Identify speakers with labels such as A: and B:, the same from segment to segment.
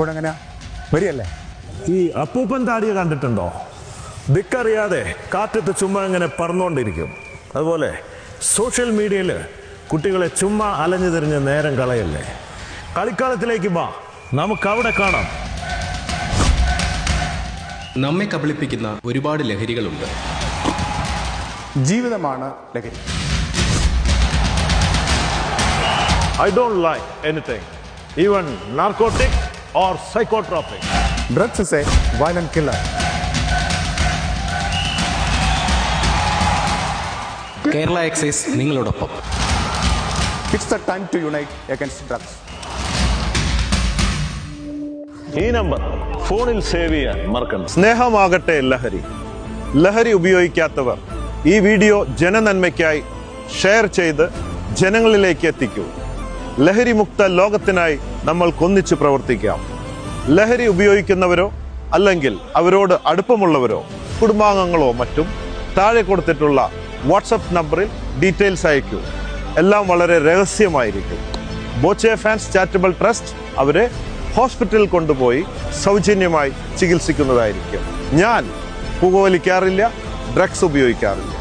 A: ഇപ്പോഴെങ്ങനെ വരികയല്ലേ?
B: ഈ അപ്പൂപ്പൻ താടിയെ കണ്ടിട്ടുണ്ടോ? ദിക്കറിയാതെ കാറ്റത്ത് ചുമ്മാ ഇങ്ങനെ പറന്നുകൊണ്ടിരിക്കും. അതുപോലെ സോഷ്യൽ മീഡിയയിൽ കുട്ടികളെ ചുമ്മാ അലഞ്ഞു തിരിഞ്ഞ് നേരം കളയല്ലേ. കളിക്കാലത്തിലേക്ക് വാ, നമുക്കവിടെ കാണാം.
C: നമ്മെ കബളിപ്പിക്കുന്ന ഒരുപാട് ലഹരികളുണ്ട്.
A: ജീവിതമാണ് ലഹരി.
B: I don't like anything, even narcotic or psychotropic.
A: Drugs is a violent killer.
C: Kerala excise നിങ്ങളോടൊപ്പം.
A: It's the time to unite against drugs.
B: ഈ നമ്പർ ഫോണിൽ സേവ് ചെയ്യാൻ മറക്കണ്ട. സ്നേഹമാകട്ടെ ലഹരി. ലഹരി ഉപയോഗിക്കാത്തവർ ഈ വീഡിയോ ജനനന്മയ്ക്കായി ഷെയർ ചെയ്ത് ജനങ്ങളിലേക്ക് എത്തിക്കൂ. ലഹരി മുക്ത ലോകത്തിനായി നമ്മൾക്കൊന്നിച്ച് പ്രവർത്തിക്കാം. ലഹരി ഉപയോഗിക്കുന്നവരോ അല്ലെങ്കിൽ അവരോട് അടുപ്പമുള്ളവരോ കുടുംബാംഗങ്ങളോ മറ്റും താഴെ കൊടുത്തിട്ടുള്ള വാട്സപ്പ് നമ്പറിൽ ഡീറ്റെയിൽസ് അയക്കൂ. എല്ലാം വളരെ രഹസ്യമായിരിക്കും. ബോച്ചെ ഫാൻസ് ചാരിറ്റബിൾ ട്രസ്റ്റ് അവരെ ഹോസ്പിറ്റലിൽ കൊണ്ടുപോയി സൗജന്യമായി ചികിത്സിക്കുന്നതായിരിക്കും. ഞാൻ പുകവലിക്കാറില്ല, ഡ്രഗ്സ് ഉപയോഗിക്കാറില്ല.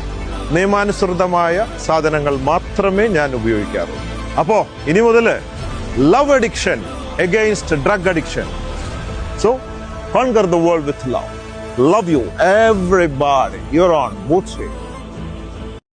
B: നിയമാനുസൃതമായ സാധനങ്ങൾ മാത്രമേ ഞാൻ ഉപയോഗിക്കാറുള്ളൂ. അപ്പോൾ ഇനി മുതൽ love addiction against drug addiction. So conquer the world with love. Love you everybody. You're on Bootsway.